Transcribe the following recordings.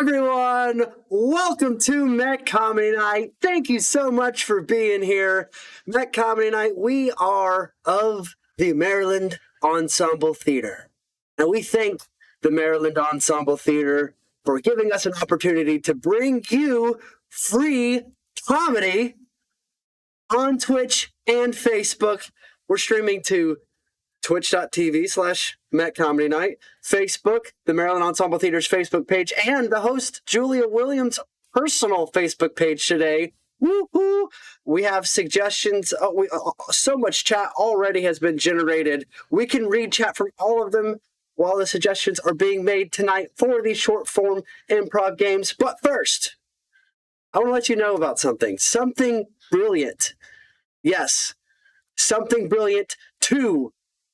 everyone. Welcome to Met Comedy Night. Thank you so much for being here. Met Comedy Night, we are of the Maryland Ensemble Theater. And we thank the Maryland Ensemble Theater for giving us an opportunity to bring you free comedy on Twitch and Facebook. We're streaming to twitch.tv/Met Comedy Night, Facebook, the Maryland Ensemble Theater's Facebook page, and the host, Julia Williams' personal Facebook page today. Woohoo! We have suggestions. So much chat already has been generated. We can read chat from all of them while the suggestions are being made tonight for these short-form improv games. But first, I want to let you know about something. Something brilliant. Yes, Something Brilliant 2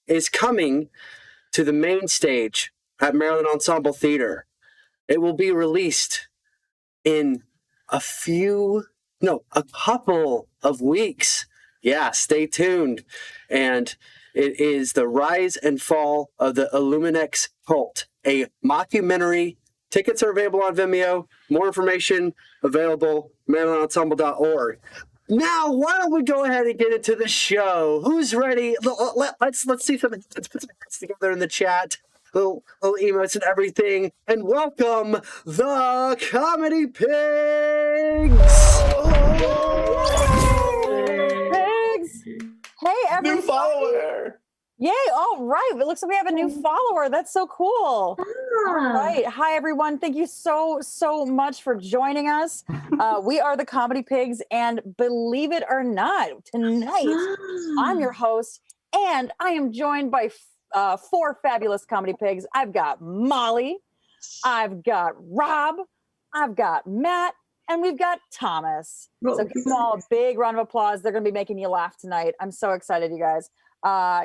is coming to the main stage at Maryland Ensemble Theater. It will be released in a couple of weeks. Yeah, stay tuned. And it is the rise and fall of the Illuminex cult, a mockumentary. Tickets are available on Vimeo. More information available, marylandensemble.org. Now, why don't we go ahead and get into the show? Who's ready? Let's see something. Let's put some hands together in the chat. Little emotes and everything. And welcome the Comedy Pigs! Pigs! Hey, everybody! New follower! Yay! All right. It looks like we have a new follower. That's so cool. All right. Hi, everyone. Thank you so much for joining us. We are the Comedy Pigs, and believe it or not, tonight I'm your host, and I am joined by four fabulous Comedy Pigs. I've got Molly, I've got Rob, I've got Matt, and we've got Thomas. So give them all a big round of applause. They're going to be making you laugh tonight. I'm so excited, you guys.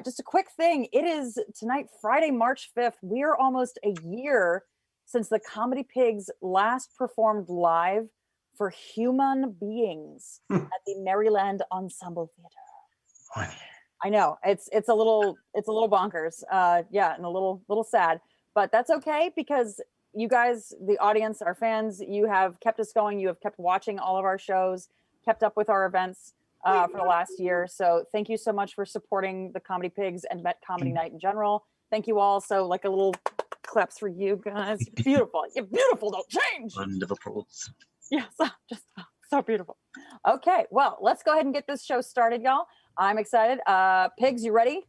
Just a quick thing. It is tonight, Friday, March 5th. We're almost a year since the Comedy Pigs last performed live for Human Beings at the Maryland Ensemble Theater. I know it's a little bonkers. Yeah, and a little sad, but that's okay because you guys, the audience, our fans, you have kept us going. You have kept watching all of our shows, kept up with our events. For the last year. So thank you so much for supporting the Comedy Pigs and Met Comedy Night in general. Thank you all. So like a little claps for you guys. You're beautiful. You're beautiful. Don't change. Wonderful. Yes, just so beautiful. Okay, well, let's go ahead and get this show started, y'all. I'm excited. Pigs, you ready?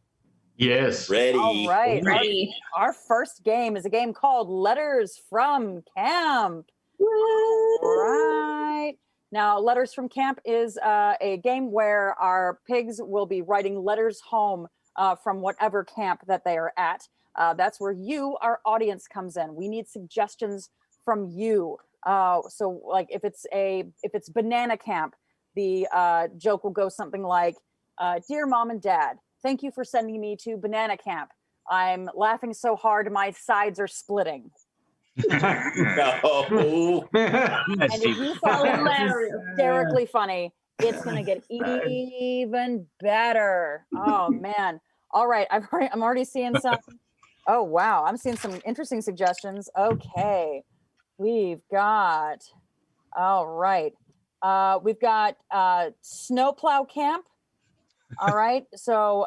Yes. Ready. All right. Ready. Our first game is a game called Letters from Camp. All right. Now, Letters from Camp is a game where our pigs will be writing letters home from whatever camp that they are at. That's where you, our audience, comes in. We need suggestions from you. So, like, if it's banana camp, the joke will go something like, "Dear Mom and Dad, thank you for sending me to banana camp. I'm laughing so hard my sides are splitting." No. And if you thought that was hysterically funny, it's gonna get even better. Oh man! All right, I'm already seeing some. Oh wow, I'm seeing some interesting suggestions. Okay, we've got. All right, we've got Snowplow Camp. All right, so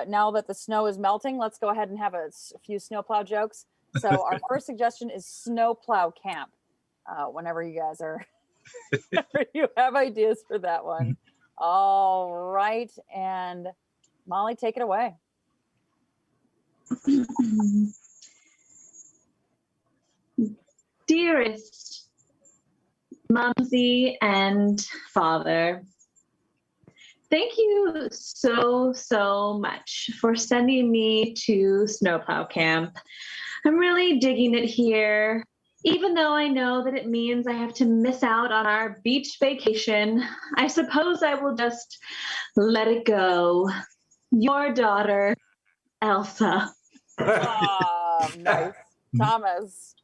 now that the snow is melting, let's go ahead and have a few snowplow jokes. So our first suggestion is Snowplow Camp. Whenever you guys are, whenever you have ideas for that one. All right, and Molly, take it away. Dearest Mumsy and Father, thank you so much for sending me to Snowplow Camp. I'm really digging it here, even though I know that it means I have to miss out on our beach vacation. I suppose I will just let it go. Your daughter, Elsa. Oh, nice. Thomas.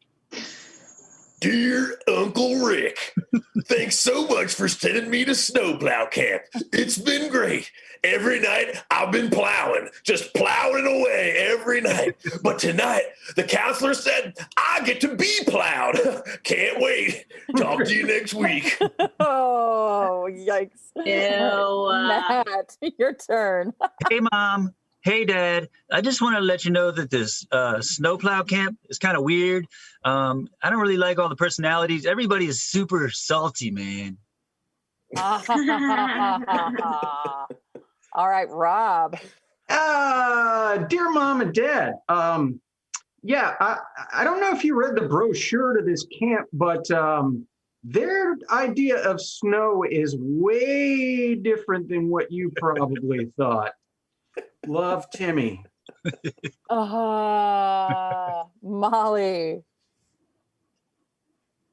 Dear Uncle Rick, thanks so much for sending me to Snowplow Camp. It's been great. Every night I've been plowing, just plowing away every night. But tonight the counselor said I get to be plowed. Can't wait. Talk to you next week. Oh, yikes. Ew. Matt, your turn. Hey, Mom. Hey, Dad. I just want to let you know that this snowplow camp is kind of weird. I don't really like all the personalities. Everybody is super salty, man. All right, Rob. Dear Mom and Dad, yeah, I don't know if you read the brochure to this camp, but their idea of snow is way different than what you probably thought. Love, Timmy. Molly.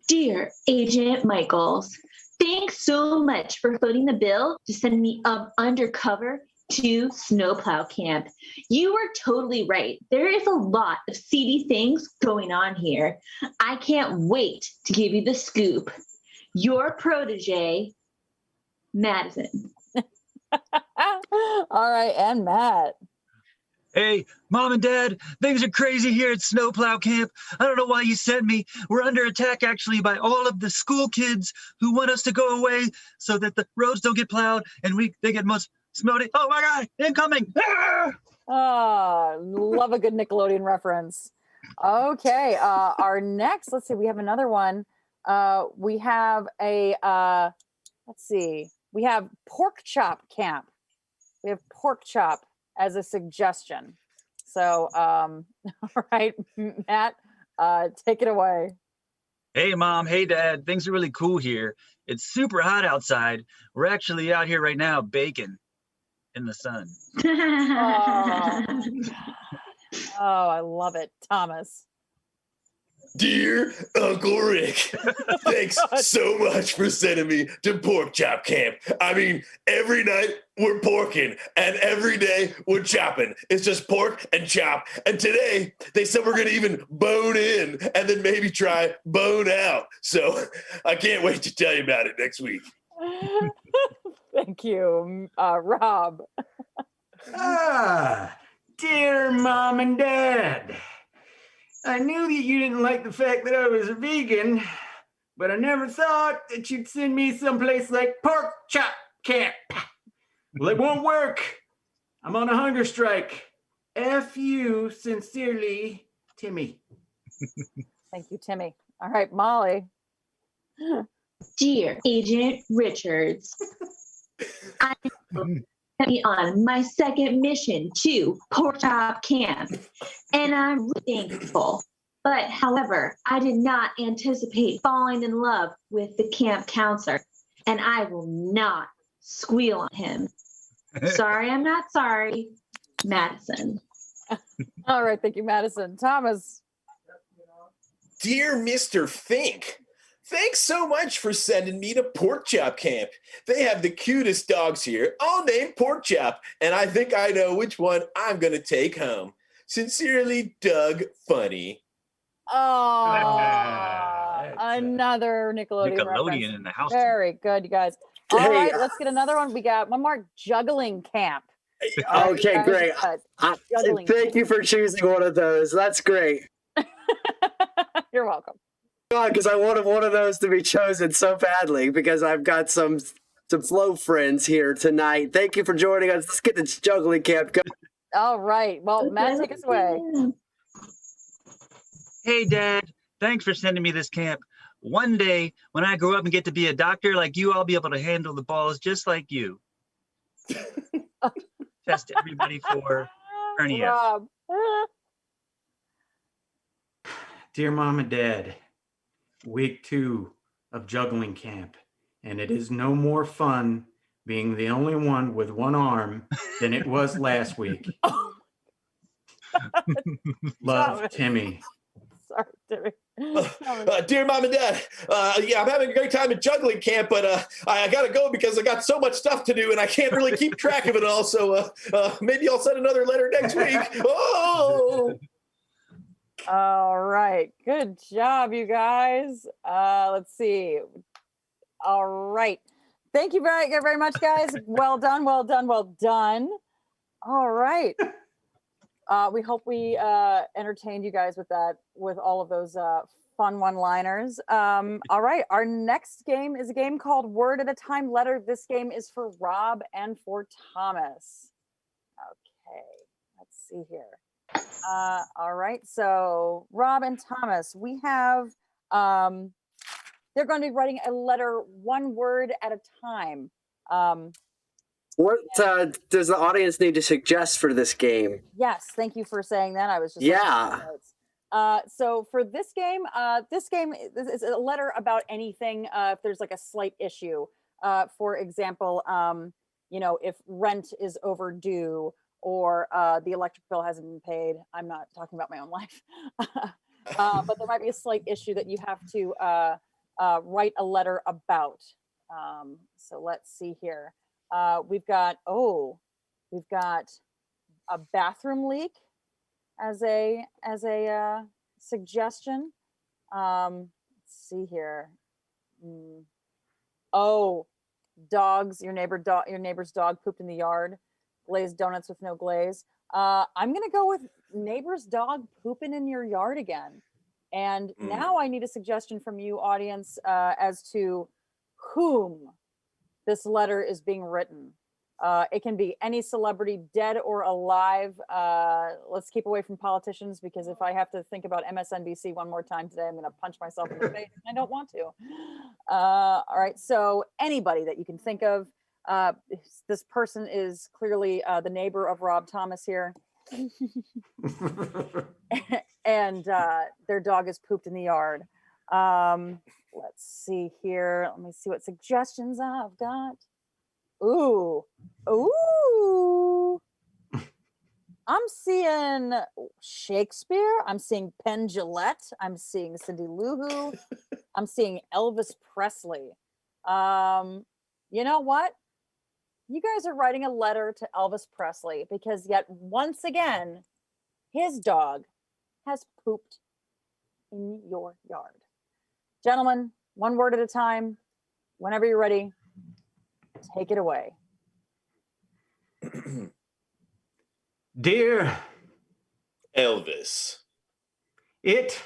Dear Agent Michaels, thanks so much for footing the bill to send me up undercover to Snowplow Camp. You were totally right. There is a lot of seedy things going on here. I can't wait to give you the scoop. Your protege, Madison. All right, and Matt. Hey, Mom and Dad, things are crazy here at Snowplow Camp. I don't know why you sent me. We're under attack, actually, by all of the school kids who want us to go away so that the roads don't get plowed and they get most snowed. Oh, my God, incoming. Ah! Love a good Nickelodeon reference. Okay, our next, let's see, we have another one. We have we have pork chop camp. We have pork chop as a suggestion. So, all right, Matt, take it away. Hey, Mom. Hey, Dad. Things are really cool here. It's super hot outside. We're actually out here right now baking in the sun. Oh, I love it. Thomas. Dear Uncle Rick, thanks so much for sending me to Pork Chop Camp. I mean, every night we're porking and every day we're chopping. It's just pork and chop. And today they said we're going to even bone in and then maybe try bone out. So I can't wait to tell you about it next week. Thank you. Rob. Dear Mom and Dad. I knew that you didn't like the fact that I was a vegan, but I never thought that you'd send me someplace like Pork Chop Camp. Well, it won't work. I'm on a hunger strike. F you, sincerely, Timmy. Thank you, Timmy. All right, Molly. Dear Agent Richards, I sent me on my second mission to Pork Chop Camp, and I'm really thankful. But however, I did not anticipate falling in love with the camp counselor, and I will not squeal on him. Sorry, I'm not sorry. Madison. All right, thank you, Madison. Thomas. Dear Mr. Fink, thanks so much for sending me to Pork Chop Camp. They have the cutest dogs here, all named Pork Chop, and I think I know which one I'm going to take home. Sincerely, Doug Funny. Oh, another Nickelodeon reference. In the house. Very good, you guys. All right, let's get another one. We got one more, juggling camp. Okay, great. Juggling Thank you for choosing one of those. That's great. You're welcome. God, because I wanted one of those to be chosen so badly because I've got some flow friends here tonight. Thank you for joining us. Let's get this juggling camp going. All right. Well, Matt, take us away. Hey, Dad. Thanks for sending me this camp. One day, when I grow up and get to be a doctor like you, I'll be able to handle the balls just like you. Test everybody for hernia. Rob. Dear Mom and Dad, week 2 of juggling camp, and it is no more fun being the only one with one arm than it was last week. Love, Timmy. Sorry, Timmy. Dear Mom and Dad, yeah, I'm having a great time at juggling camp, but I got to go because I got so much stuff to do and I can't really keep track of it all. So maybe I'll send another letter next week. Oh! All right. Good job, you guys. Let's see. All right. Thank you very much, guys. Well done, well done, well done. All right. We hope we entertained you guys with that, with all of those fun one-liners. All right. Our next game is a game called Word at a Time Letter. This game is for Rob and for Thomas. Okay. Let's see here. All right. So Rob and Thomas, we have, they're going to be writing a letter one word at a time. What does the audience need to suggest for this game? Yes, thank you for saying that. I was just Yeah. so for this game is a letter about anything. If there's like a slight issue, for example, if rent is overdue or the electric bill hasn't been paid. I'm not talking about my own life, but there might be a slight issue that you have to write a letter about. So let's see here. We've got a bathroom leak as a suggestion. Let's see here. Oh, dogs. Your neighbor's dog pooped in the yard. Glazed donuts with no glaze. I'm gonna go with neighbor's dog pooping in your yard again. And now I need a suggestion from you, audience, as to whom this letter is being written. It can be any celebrity, dead or alive. Let's keep away from politicians, because if I have to think about MSNBC one more time today, I'm going to punch myself in the face. And I don't want to. All right. So anybody that you can think of. This person is clearly the neighbor of Rob Thomas here. And their dog is pooped in the yard. Let's see here. Let me see what suggestions I've got. Ooh. I'm seeing Shakespeare. I'm seeing Penn Jillette. I'm seeing Cindy Lou Who. I'm seeing Elvis Presley. You know what? You guys are writing a letter to Elvis Presley because yet once again, his dog has pooped in your yard. Gentlemen, one word at a time. Whenever you're ready, take it away. Dear Elvis, it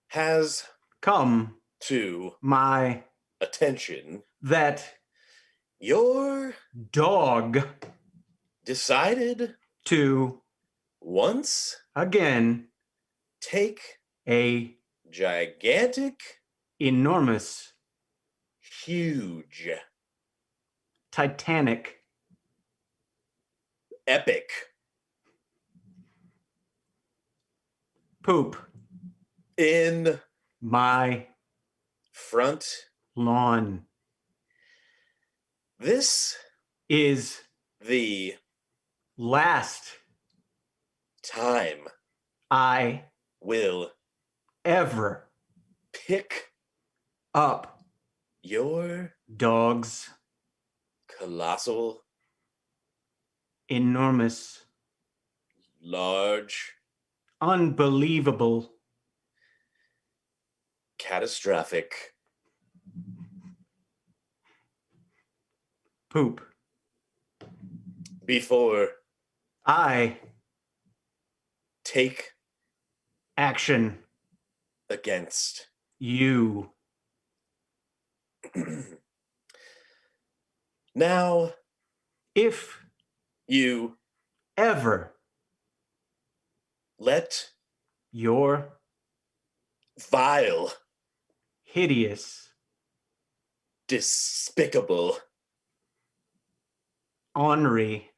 has come to my attention that your dog decided to once again take a gigantic, enormous, huge, titanic, epic poop in my front lawn. This is the last time I will ever pick up your dog's colossal, enormous, large, unbelievable, catastrophic poop before I take action against you. Now, If you ever let your vile, hideous, despicable, ornery,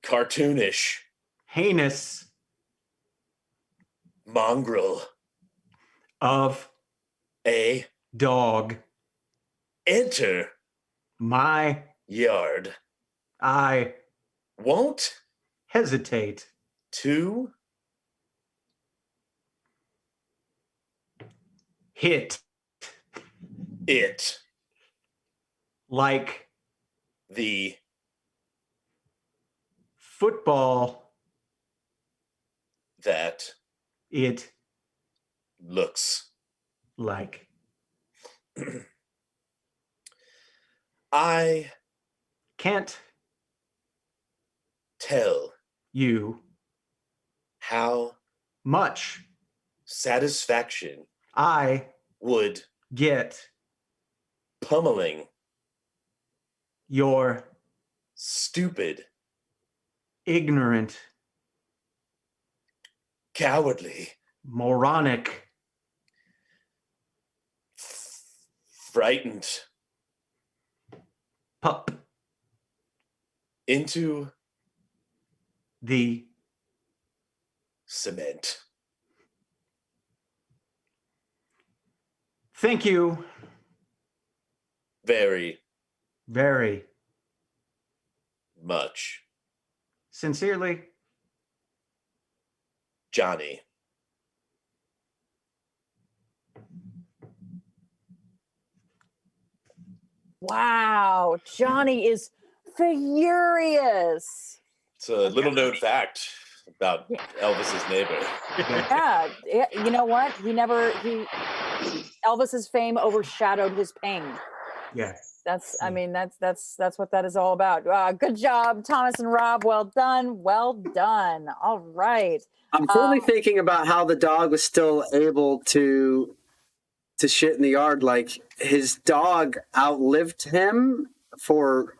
cartoonish, heinous mongrel of a dog enter my yard I won't hesitate to hit it like the football that It looks. like. I Can't tell you how much satisfaction I would get pummeling your stupid, ignorant, cowardly, moronic, frightened pup into the cement. Thank you Very very much, sincerely. Johnny. Wow, Johnny is furious. It's a little known fact about Elvis's neighbor. Yeah, you know what? Elvis's fame overshadowed his pain. Yeah. That's what that is all about. Good job, Thomas and Rob. Well done. Well done. All right. I'm fully thinking about how the dog was still able to shit in the yard. Like, his dog outlived him for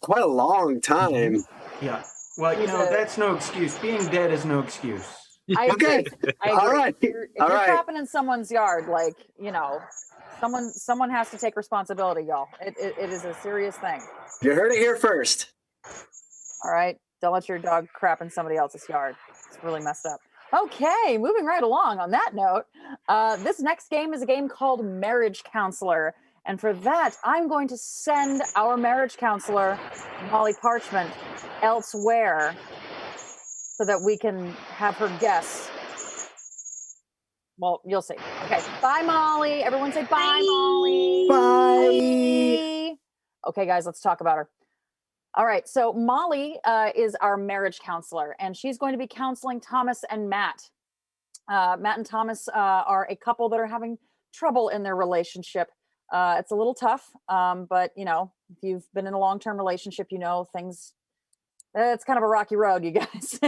quite a long time. Yeah. Well, that's no excuse. Being dead is no excuse. I agree. Okay. I agree. All right. If you're All right. crapping in someone's yard, like, someone has to take responsibility, y'all. It is a serious thing. You heard it here first. All right. Don't let your dog crap in somebody else's yard. It's really messed up. Okay, moving right along on that note. This next game is a game called Marriage Counselor. And for that, I'm going to send our marriage counselor, Molly Parchment, elsewhere so that we can have her guess. Well, you'll see. Okay, bye, Molly. Everyone say bye, Molly. Bye. Okay, guys, let's talk about her. All right, so Molly is our marriage counselor, and she's going to be counseling Thomas and Matt. Matt and Thomas are a couple that are having trouble in their relationship. It's a little tough, but if you've been in a long-term relationship, things. It's kind of a rocky road, you guys.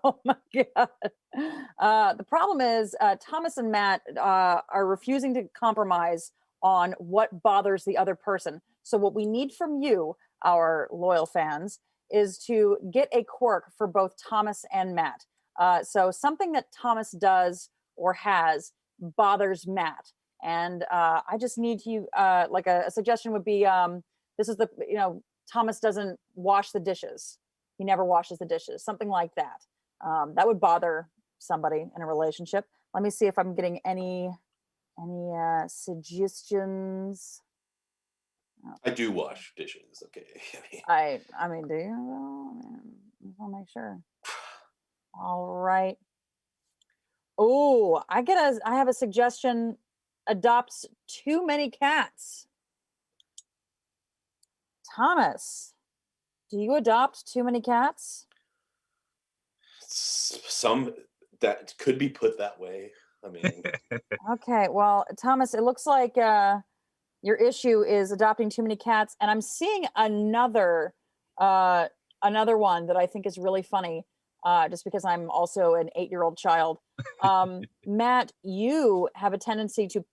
Oh my God. The problem is Thomas and Matt are refusing to compromise on what bothers the other person. So what we need from you, our loyal fans, is to get a quirk for both Thomas and Matt. So something that Thomas does or has bothers Matt. And I just need you, like a suggestion would be, Thomas doesn't wash the dishes. He never washes the dishes, something like that. That would bother somebody in a relationship. Let me see if I'm getting any suggestions. I do wash dishes. Okay. I mean, do you? I want to make sure. All right. Oh, I have a suggestion. Adopts too many cats. Thomas, do you adopt too many cats? Some that could be put that way. I mean, Okay, well, Thomas, it looks like your issue is adopting too many cats, and I'm seeing another one that I think is really funny, just because I'm also an 8-year-old child. Matt, you have a tendency to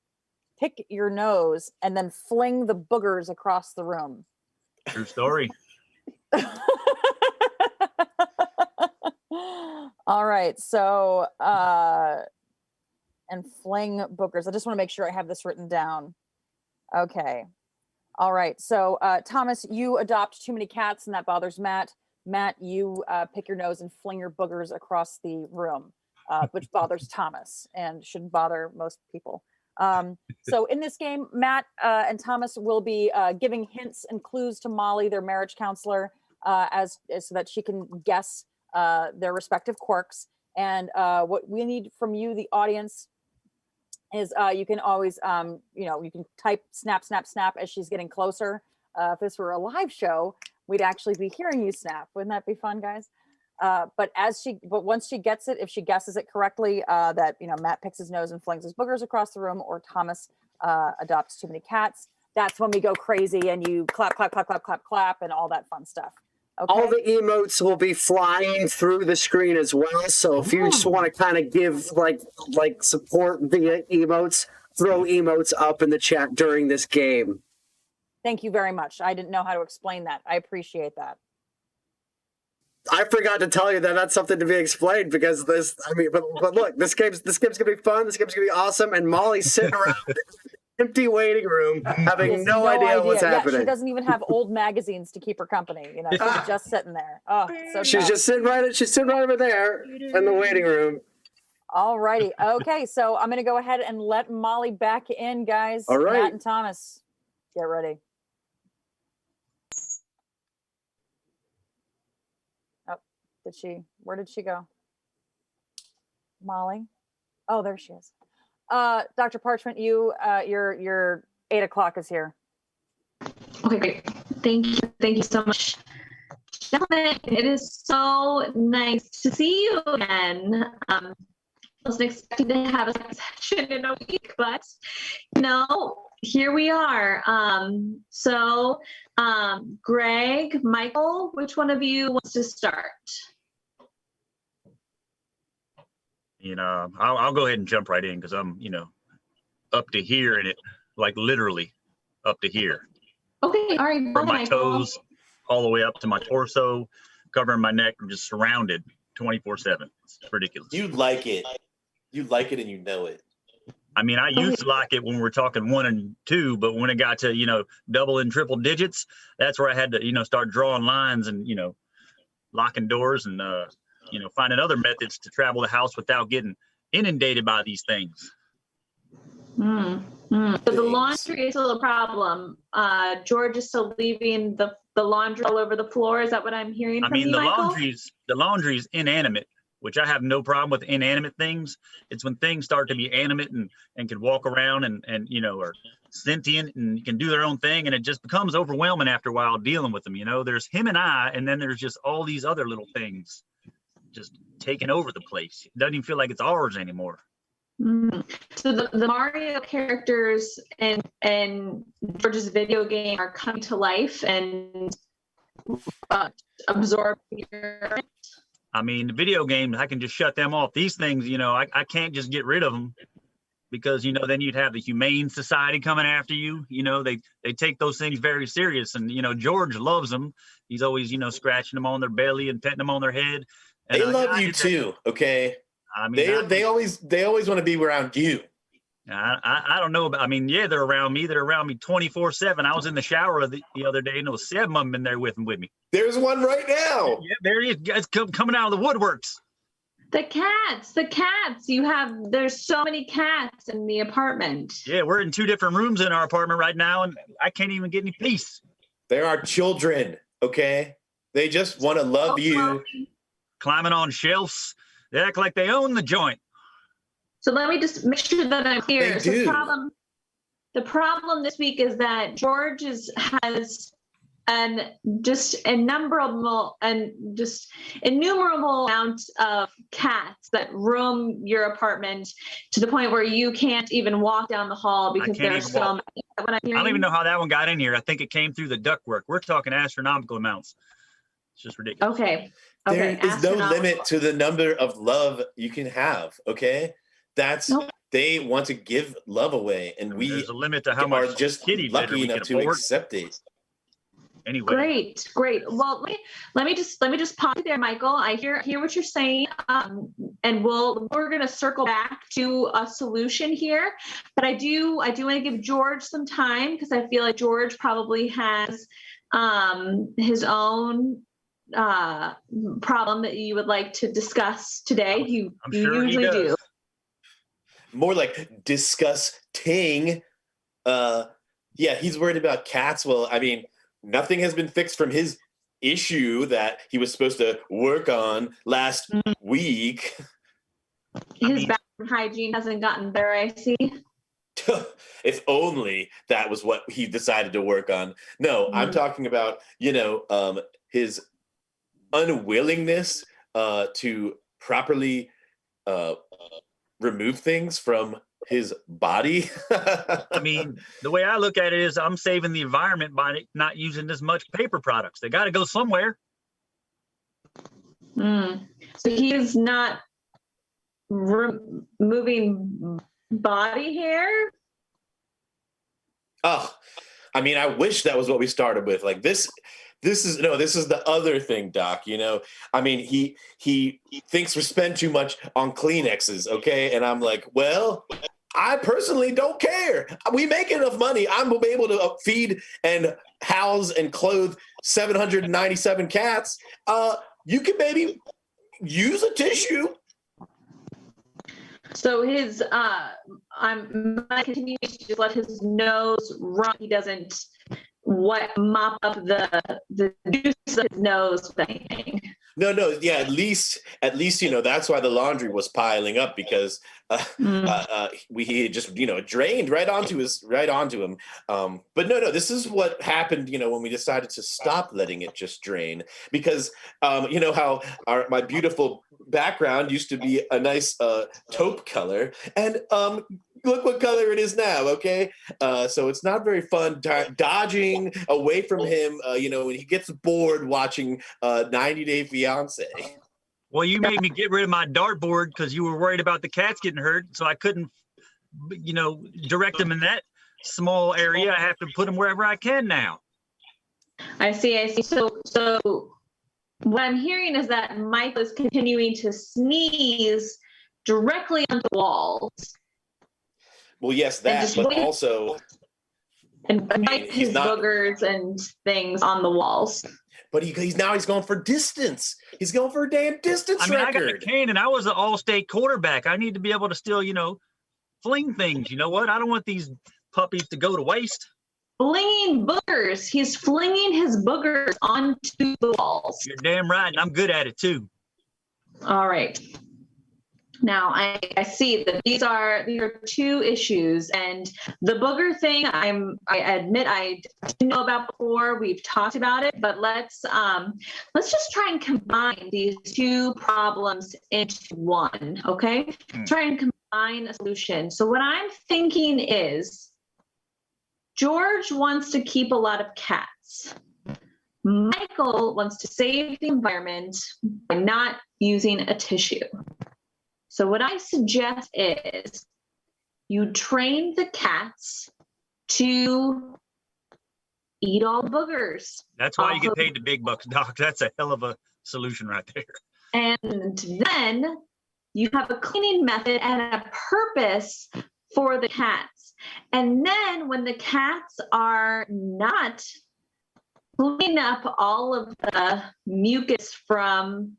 pick your nose and then fling the boogers across the room. True story. All right, so and fling boogers. I just want to make sure I have this written down. Okay. All right. So Thomas, you adopt too many cats and that bothers Matt. Matt, you pick your nose and fling your boogers across the room, which bothers Thomas and shouldn't bother most people. So in this game, Matt and Thomas will be giving hints and clues to Molly, their marriage counselor, so that she can guess their respective quirks. And what we need from you, the audience, is you can always, you can type snap, snap, snap as she's getting closer. If this were a live show, we'd actually be hearing you snap. Wouldn't that be fun, guys? But once she gets it, if she guesses it correctly, that Matt picks his nose and flings his boogers across the room, or Thomas adopts too many cats, that's when we go crazy and you clap, clap, clap, clap, clap, clap, and all that fun stuff. Okay. All the emotes will be flying through the screen as well. So if you just want to kind of give like support via emotes, throw emotes up in the chat during this game. Thank you very much. I didn't know how to explain that. I appreciate that. I forgot to tell you that that's something to be explained because but look, this game's gonna be fun. This game's gonna be awesome. And Molly's sitting around in an empty waiting room, having no idea what's happening. She doesn't even have old magazines to keep her company. She's just sitting there. Oh, so she's just sitting right over there in the waiting room. All righty. Okay, so I'm gonna go ahead and let Molly back in, guys. All right. Matt and Thomas, get ready. Where did she go? Molly? Oh, there she is. Dr. Parchment, your 8 o'clock is here. Okay, great. Thank you so much. Gentlemen, it is so nice to see you again. I wasn't expecting to have a session in a week, but here we are. Greg, Michael, which one of you wants to start? I'll go ahead and jump right in because I'm, up to here and it, like literally up to here. Okay, all right. From my toes all the way up to my torso, covering my neck. I'm just surrounded 24/7. It's ridiculous. You like it. You like it and you know it. I mean, I used to like it when we were talking 1 and 2, but when it got to, double and triple digits, that's where I had to, start drawing lines and, locking doors and, finding other methods to travel the house without getting inundated by these things. So the laundry is still a problem. George is still leaving the laundry all over the floor. Is that what I'm hearing from you, Michael? The laundry's inanimate, which I have no problem with inanimate things. It's when things start to be animate and can walk around and are sentient and can do their own thing, and it just becomes overwhelming after a while dealing with them. There's him and I, and then there's just all these other little things just taking over the place. It doesn't even feel like it's ours anymore. So the Mario characters and George's video game are coming to life and absorb your... I mean, the video games, I can just shut them off. These things, I can't just get rid of them because, then you'd have the Humane Society coming after you. They take those things very serious. And, George loves them. He's always, scratching them on their belly and petting them on their head. And, they love you too, okay? I mean, they always want to be around you. I don't know about, they're around me. They're around me 24/7. I was in the shower the other day and there was 7 of them in there with me. There's one right now. Yeah, there he is. Guys coming out of the woodworks. The cats. There's so many cats in the apartment. Yeah, we're in 2 different rooms in our apartment right now and I can't even get any peace. There are children, okay? They just want to love you. Climbing on shelves. They act like they own the joint. So let me just make sure that I'm clear. They do. The problem this week is that George has innumerable amount of cats that roam your apartment to the point where you can't even walk down the hall because there are so many. I don't even know how that one got in here. I think it came through the ductwork. We're talking astronomical amounts. It's just ridiculous. Okay. There is no limit to the number of love you can have, okay? They want to give love away, and there's a limit to how much are just lucky enough to accept it. Anyway. Great. Well, let me just pause you there, Michael. I hear what you're saying, and we're gonna circle back to a solution here. But I do want to give George some time because I feel like George probably has his own problem that you would like to discuss today. You sure usually do. More like disgusting. He's worried about cats. Well, nothing has been fixed from his issue that he was supposed to work on last week. His bathroom hygiene hasn't gotten better, I see. If only that was what he decided to work on. No, I'm talking about, his unwillingness to properly remove things from his body. I mean, the way I look at it is I'm saving the environment by not using as much paper products. They got to go somewhere. So he's not removing body hair? Oh, I mean, I wish that was what we started with. Like this is the other thing, Doc. I mean, he thinks we spend too much on Kleenexes, okay? And I'm like, well, I personally don't care. We make enough money. I'm able to feed and house and clothe 797 cats. You can maybe use a tissue. So his I'm continuing to just let his nose run. He doesn't mop up the juice of his nose with anything. No, yeah, at least that's why the laundry was piling up, because he just drained right onto him. But no, this is what happened when we decided to stop letting it just drain, because how my beautiful background used to be a nice taupe color, and look what color it is now, okay? So it's not very fun dodging away from him, when he gets bored watching 90 Day Fiance. Well, you made me get rid of my dartboard because you were worried about the cats getting hurt, so I couldn't, direct them in that small area. I have to put them wherever I can now. I see. So what I'm hearing is that Michael is continuing to sneeze directly on the walls. Well, yes, that, but also... And wipe his boogers and things on the walls. But he's going for distance. He's going for a damn distance record. I got a cane, and I was an all-state quarterback. I need to be able to still, fling things. You know what? I don't want these puppies to go to waste. Flinging boogers. He's flinging his boogers onto the walls. You're damn right, and I'm good at it, too. All right. Now I see that these are two issues, and the booger thing I admit I didn't know about before. We've talked about it, but let's just try and combine these two problems into one, okay? Try and combine a solution. So what I'm thinking is George wants to keep a lot of cats. Michael wants to save the environment by not using a tissue. So what I suggest is you train the cats to eat all the boogers. That's why you get paid the big bucks, Doc. That's a hell of a solution right there. And then you have a cleaning method and a purpose for the cats. And then when the cats are not cleaning up all of the mucus from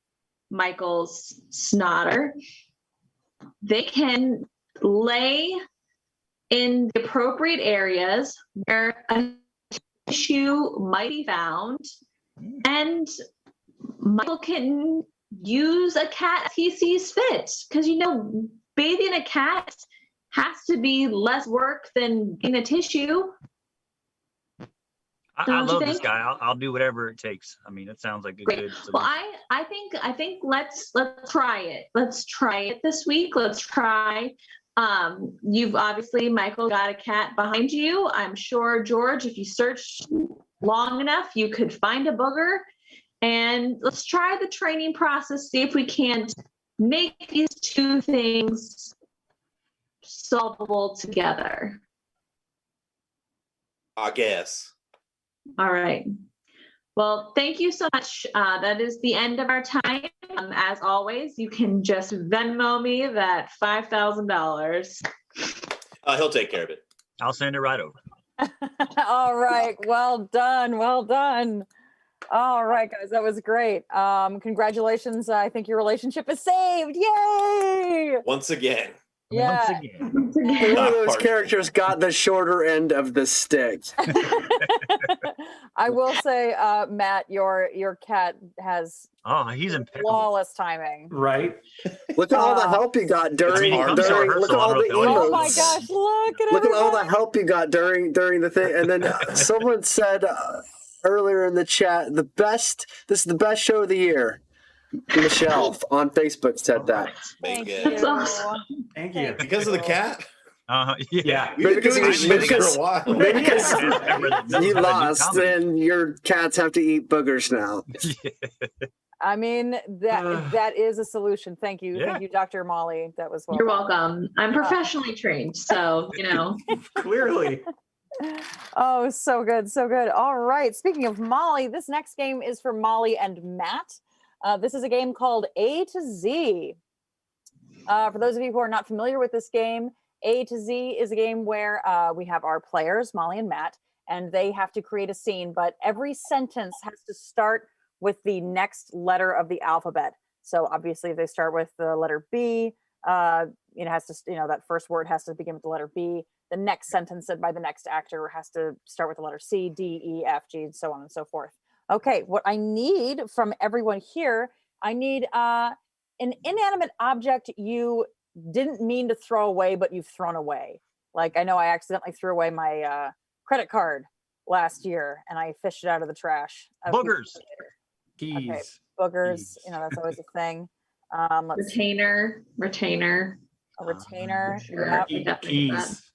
Michael's snotter, they can lay in the appropriate areas where a tissue might be found, and Michael can use a cat as he sees fit. Because, bathing a cat has to be less work than getting a tissue. I love this guy. I'll do whatever it takes. I mean, it sounds like a good solution. Well, I think let's try it. Let's try it this week. Let's try. You've obviously, Michael, got a cat behind you. I'm sure, George, if you search long enough, you could find a booger. And let's try the training process. See if we can't make these two things solvable together. I guess. All right. Well, thank you so much. That is the end of our time. As always, you can just Venmo me that $5,000. He'll take care of it. I'll send it right over. All right. Well done. Well done. All right, guys. That was great. Congratulations. I think your relationship is saved. Yay! Once again. Yeah. Once again. One of those characters got the shorter end of the stick. I will say, Matt, your cat has He's impeccable. flawless timing. Right? Look at all the help you got during look at all the Oh my emotes. gosh, Look at all the help you got during the thing. And then someone said earlier in the chat, this is the best show of the year. Michelle on Facebook said that. Make Thank it. That's awesome. Thank you. Because of the cat? Yeah. We've been Because doing these you- shows for because- a while. Maybe because Remember that knows you how to do lost, comedy. and your cats have to eat boogers now. I mean, that is a solution. Thank you. Yeah. Thank you, Dr. Molly. That was You're welcome. I'm professionally trained, so Clearly. Oh, so good, so good. All right. Speaking of Molly, this next game is for Molly and Matt. This is a game called A to Z. For those of you who are not familiar with this game, A to Z is a game where we have our players, Molly and Matt, and they have to create a scene, but every sentence has to start with the next letter of the alphabet. So obviously if they start with the letter B, it has to, that first word has to begin with the letter B. The next sentence said by the next actor has to start with the letter C, D, E, F, G, and so on and so forth. Okay, what I need from everyone here, I need an inanimate object you didn't mean to throw away, but you've thrown away. Like, I know I accidentally threw away my credit card last year and I fished it out of the trash. a few Boogers. months later. Keys. Okay, boogers, Keys. that's always a thing. Let's see, retainer. a retainer. Sure. Yep. You definitely got Keys.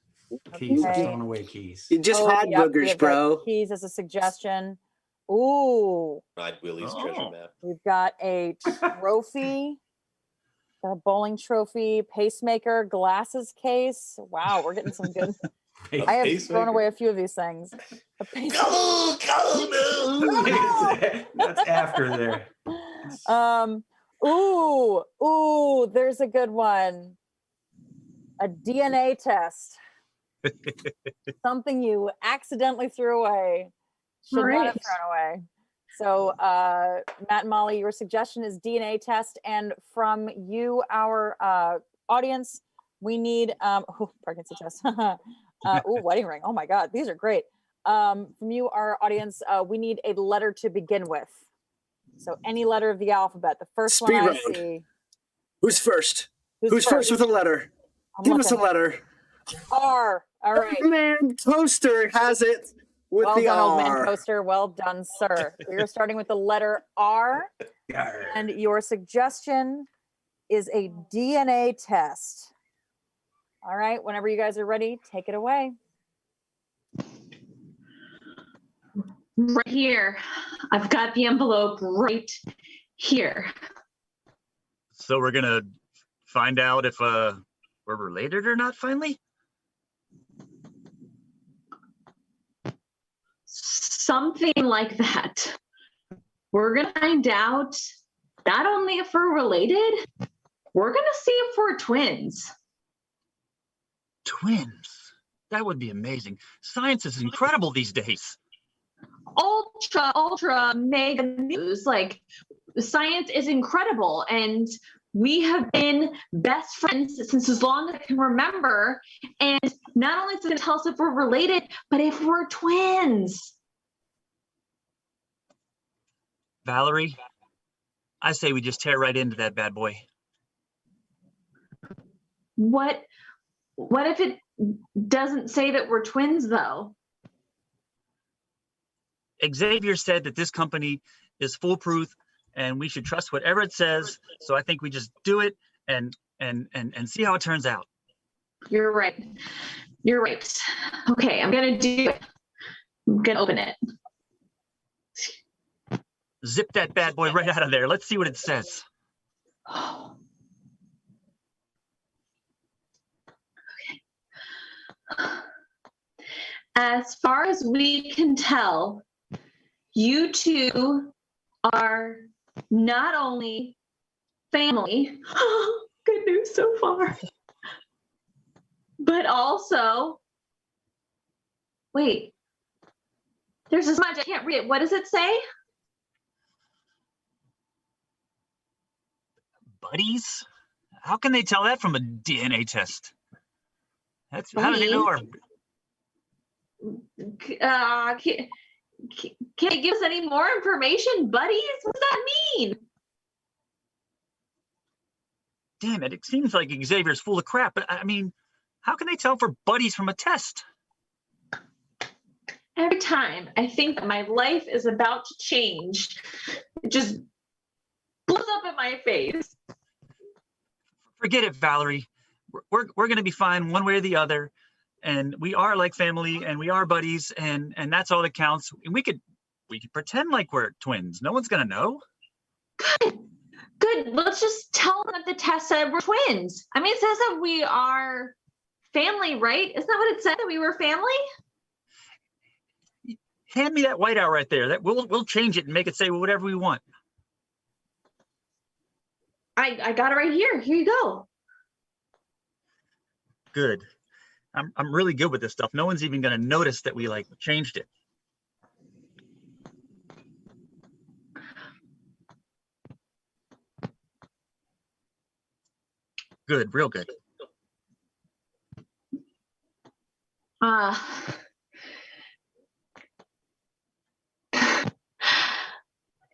Keys. I'm Okay. throwing away keys. You just Oh, had yep, boogers, we've got bro. Keys as a suggestion. Ooh, Ride Willie's treasure map. we've got a trophy. Got a bowling trophy, pacemaker, glasses case. Wow, we're getting some good. I have thrown away a few of these things. A pacemaker. That's after there. Ooh, there's a good one. A DNA test. Something you accidentally threw away. Should not have Right. thrown away. So, Matt and Molly, your suggestion is DNA test. And from you, our audience, we need, pregnancy test. Wedding ring. Oh my God, these are great. From you, our audience, we need a letter to begin with. So any letter of the alphabet. The first Speed one I round. see. Who's first? Who's first with a letter? I'm Give us a looking. letter. R. All right. Man, Toaster has it with Well the done, old man R. toaster. Well done, sir. We are starting with the letter R, and your suggestion is a DNA test. All right, whenever you guys are ready, take it away. Right here. I've got the envelope right here. So we're gonna find out if we're related or not finally? Something like that. We're going to find out not only if we're related, we're going to see if we're twins. Twins. That would be amazing. Science is incredible these days. Ultra, mega news. Like, science is incredible. And we have been best friends since as long as I can remember. And not only is it going to tell us if we're related, but if we're twins. Valerie, I say we just tear right into that bad boy. What if it doesn't say that we're twins, though? Xavier said that this company is foolproof and we should trust whatever it says. So I think we just do it and see how it turns out. You're right. Okay, I'm gonna do it. I'm gonna open it. Zip that bad boy right out of there. Let's see what it says. Okay. As far as we can tell, you two are not only family, good news so far, but also, wait, there's this much I can't read it. What does it say? Buddies? How can they tell that from a DNA test? That's how do they know our Can you give us any more information, buddies? What does that mean? damn it, it seems like Xavier's full of crap, but I mean, how can they tell for buddies from a test? Every time I think that my life is about to change, it just blows up in my face. Forget it, Valerie. We're going to be fine one way or the other. And we are like family and we are buddies and that's all that counts. And we could pretend like we're twins. No one's going to know. Good. Let's just tell them that the test said we're twins. I mean, it says that we are family, right? Isn't that what it said, that we were family? Hand me that whiteout right there. That we'll change it and make it say whatever we want. I got it right here. Here you go. Good. I'm really good with this stuff. No one's even going to notice that we like changed it. Good, real good.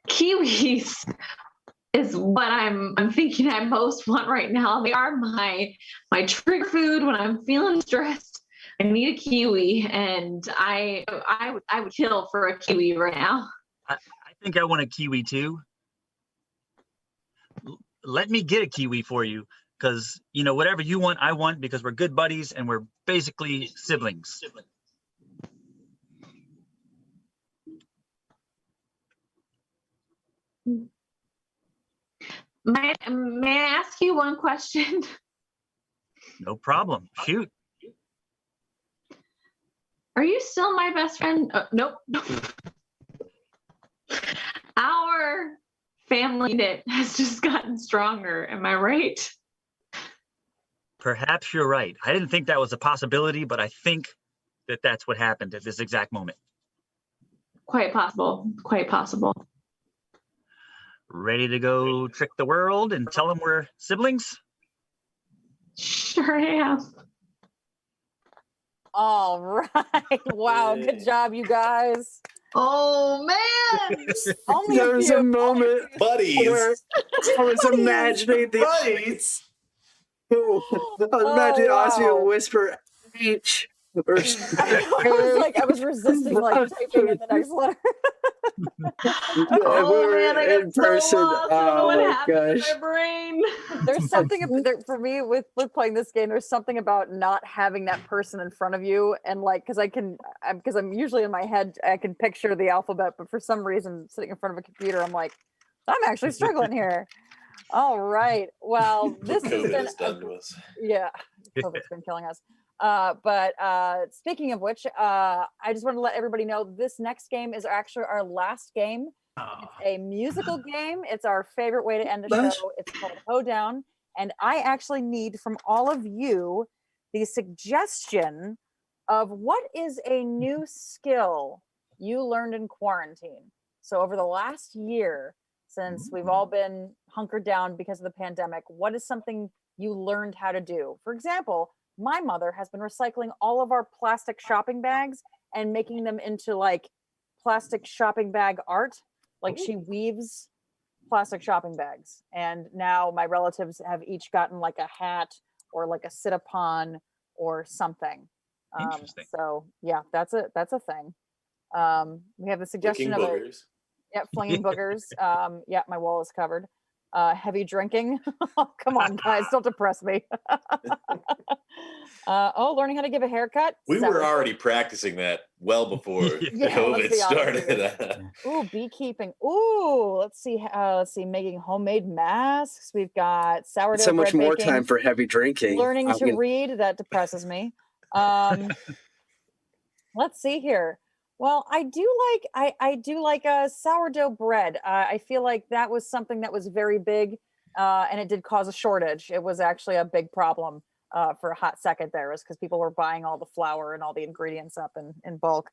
Kiwis is what I'm thinking I most want right now. They are my trigger food when I'm feeling stressed. I need a kiwi, and I would kill for a kiwi right now. I think I want a kiwi too. Let me get a kiwi for you, because whatever you want, I want, because we're good buddies and we're basically siblings. May I ask you one question? No problem. Shoot. Are you still my best friend? Nope. Our family knit has just gotten stronger. Am I right? Perhaps you're right. I didn't think that was a possibility, but I think that that's what happened at this exact moment. Quite possible. Quite possible. Ready to go trick the world and tell them we're siblings? Sure am. All right. Wow. Good job, you guys. Oh man! Only There was a moment Buddies. where I was imagining the Buddies. I was imagining Ozzy would whisper H or I was resisting typing in the next letter. Oh man, I got in person. so lost. I don't know what happened gosh. in my brain. There's something for me with playing this game. There's something about not having that person in front of you, and because I'm usually in my head, I can picture the alphabet, but for some reason, sitting in front of a computer, I'm like, I'm actually struggling here. All right. Well, this has COVID been has done to us. yeah, COVID's been killing us. But speaking of which, I just want to let everybody know this next game is actually our last game. It's a musical game. It's our favorite way to end the show. It's called Hoedown. And I actually need from all of you the suggestion of what is a new skill you learned in quarantine. So over the last year, since we've all been hunkered down because of the pandemic, what is something you learned how to do? For example, my mother has been recycling all of our plastic shopping bags and making them into plastic shopping bag art. She weaves plastic shopping bags. And now my relatives have each gotten a hat or a sit-upon or something. Interesting. So yeah, that's a thing. We have the suggestion of boogers. flinging boogers. Yeah, my wall is covered. Heavy drinking. Oh, come on, guys, don't depress me. Learning how to give a haircut. We were already practicing that well before COVID started. Ooh, beekeeping. Ooh, let's see. Making homemade masks. We've got sourdough so much bread more baking. Time for heavy drinking. Learning to read. That depresses me. Let's see here. Well, I do like sourdough bread. I feel like that was something that was very big, and it did cause a shortage. It was actually a big problem for a hot second there, is because people were buying all the flour and all the ingredients up in bulk.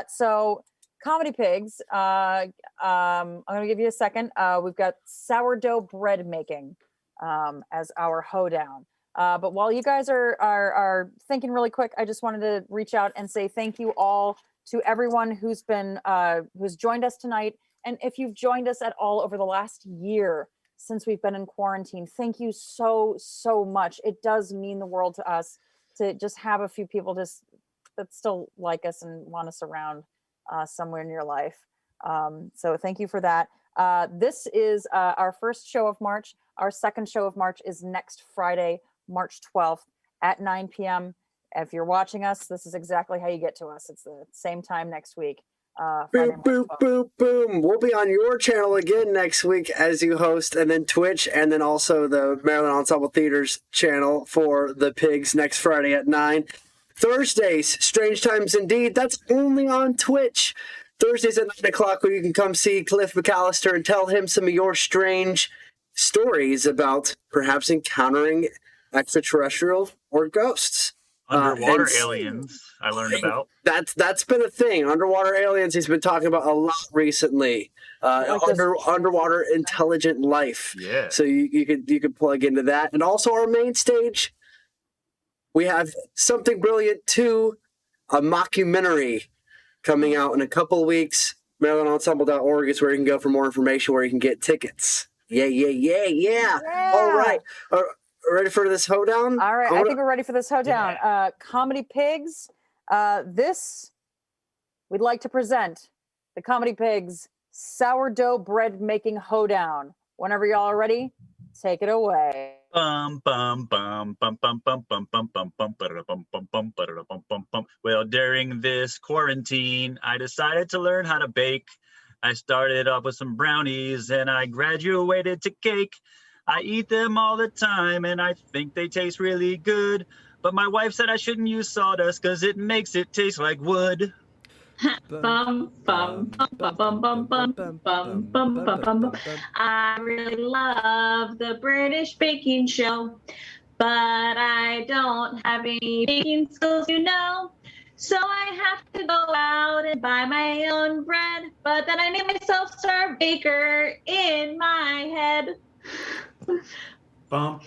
So Comedy Pigs, I'm going to give you a second. We've got sourdough bread making as our hoedown. But while you guys are thinking really quick, I just wanted to reach out and say thank you all to everyone who's joined us tonight. And if you've joined us at all over the last year since we've been in quarantine, thank you so, so much. It does mean the world to us to just have a few people that still like us and want us around somewhere in your life. So thank you for that. This is our first show of March. Our second show of March is next Friday, March 12th at 9 p.m. If you're watching us, this is exactly how you get to us. It's the same time next week. Friday, Boom, boom, boom, boom. We'll be on your channel again next week as you host, and then Twitch, and then also the Maryland Ensemble Theater's channel for the Pigs next Friday at 9. Thursdays, Strange Times Indeed. That's only on Twitch. Thursdays at 9 o'clock, where you can come see Cliff McAllister and tell him some of your strange stories about perhaps encountering extraterrestrial or ghosts. Underwater aliens, I learned about. That's been a thing. Underwater aliens, he's been talking about a lot recently. Underwater intelligent life. Yeah. So you could plug into that. And also our main stage, we have Something Brilliant 2, a mockumentary coming out in a couple of weeks. MarylandEnsemble.org is where you can go for more information, where you can get tickets. Yeah. All right. Ready for this hoedown? All right. I think we're ready for this hoedown. Yeah. Comedy Pigs. We'd like to present the Comedy Pigs sourdough bread making hoedown. Whenever y'all are ready, take it away. Well, during this quarantine, I decided to learn how to bake. I started off with some brownies and I graduated to cake. I eat them all the time and I think they taste really good. But my wife said I shouldn't use sawdust because it makes it taste like wood. I really love the British baking show, but I don't have any baking skills, So I have to go out and buy my own bread, but then I name myself Star Baker in my head. I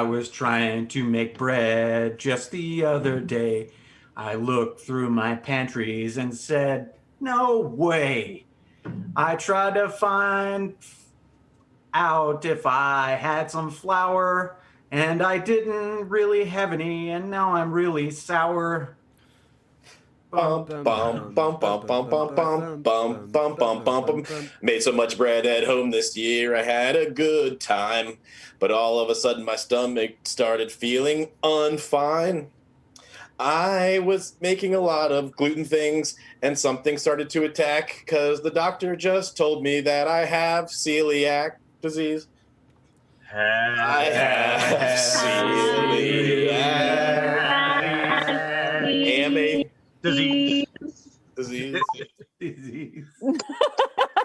was trying to make bread just the other day. I looked through my pantries and said, no way. I tried to find out if I had some flour, and I didn't really have any, and now I'm really sour. Made so much bread at home this year, I had a good time. But all of a sudden, my stomach started feeling unfine. I was making a lot of gluten things, and something started to attack because the doctor just told me that I have celiac disease. I have celiac disease.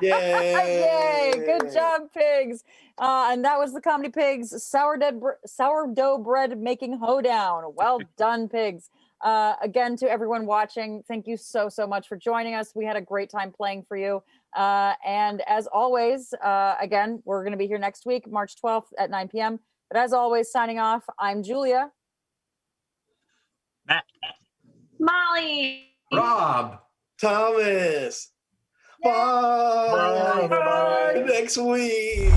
Yay! Good job, Pigs. And that was the Comedy Pigs sourdough bread making hoedown. Well done, Pigs. Again, to everyone watching, thank you so much for joining us. We had a great time playing for you. And as always, again, we're going to be here next week, March 12th at 9 p.m. But as always, signing off, I'm Julia. Matt. Molly. Rob. Thomas. Bye. Next week.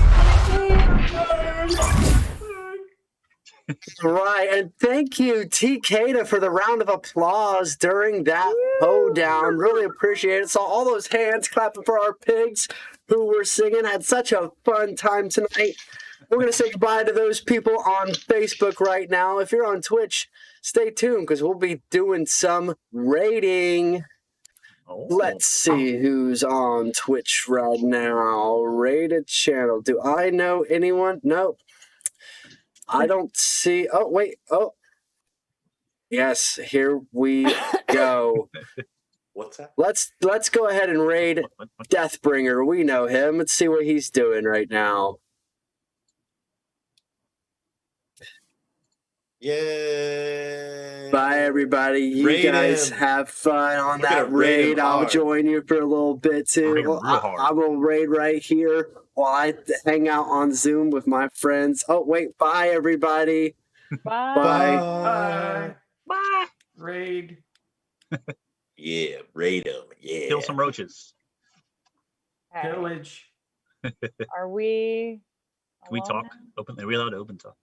Right, and thank you, T. Kada, for the round of applause during that hoedown. Really appreciate it. Saw all those hands clapping for our pigs who were singing. Had such a fun time tonight. We're going to say goodbye to those people on Facebook right now. If you're on Twitch, stay tuned because we'll be doing some rating. Let's see who's on Twitch right now. Rated channel. Do I know anyone? No. I don't see. Oh, wait. Oh. Yes, here we go. What's that? Let's go ahead and raid Deathbringer. We know him. Let's see what he's doing right now. Yay. Bye, everybody. You Raid guys him. have fun on We're that gonna raid raid. him I'll hard. join you for a little bit, too. Raid him real hard. I will raid right here while I hang out on Zoom with my friends. Oh, wait. Bye, everybody. Bye. Bye. Bye. Raid. Yeah, raid him. Yeah. Kill some roaches. Okay. Pillage. Are we? Can we alone talk? now? Open. Are we allowed to open talk?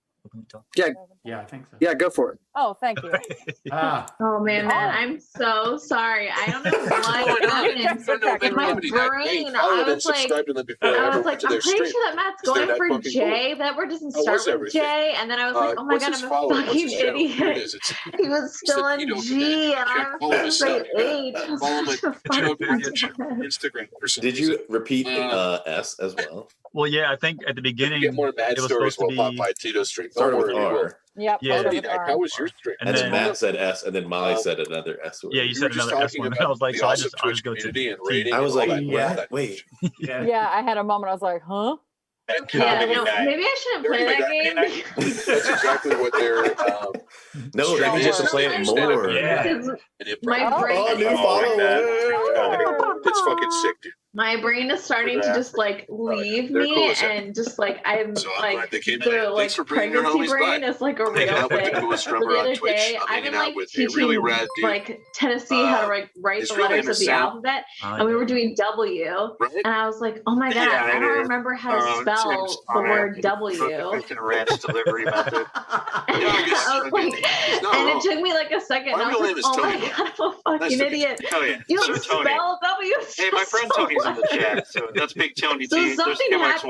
Yeah, I think so. Yeah, go for it. Oh, thank you. Oh man, I'm so sorry. I don't know what happened. In my brain, I was like, I'm pretty sure that Matt's going for J. That word doesn't start with J. And then I was like, oh my god, I'm a fucking idiot. He was still on G, and I was going to say H. Instagram. Did you repeat S as well? Well, yeah, I think at the beginning Get more bad it was stories supposed to while be Popeye Tito's stream. Started with R. Yep. Yeah. How was your stream? And And then- then Matt said S, and then Molly said another S word. Yeah, you said another S one. And I was like, so I'll just go to T. I was like, what? Wait. Yeah, I had a moment. I was like, huh? Yeah, no, maybe I shouldn't play that game. That's exactly what they're. No, they just play it more. Yeah. My brain. Oh, new follower. It's fucking sick, dude. My brain is starting to just like leave me, and just like I'm like the like pregnancy brain is like a real thing. So the other day, I've been like teaching like Tennessee how to write the letters of the alphabet, and we were doing W, and I was like, oh my god, I don't remember how to spell the word W. Ranch delivery method. And it took me like a second. And I was like, oh my god, I'm a fucking idiot. Oh yeah. You don't spell W. Hey, my friend Tony's in the chat, so that's Big Tony. So T. something There's happened.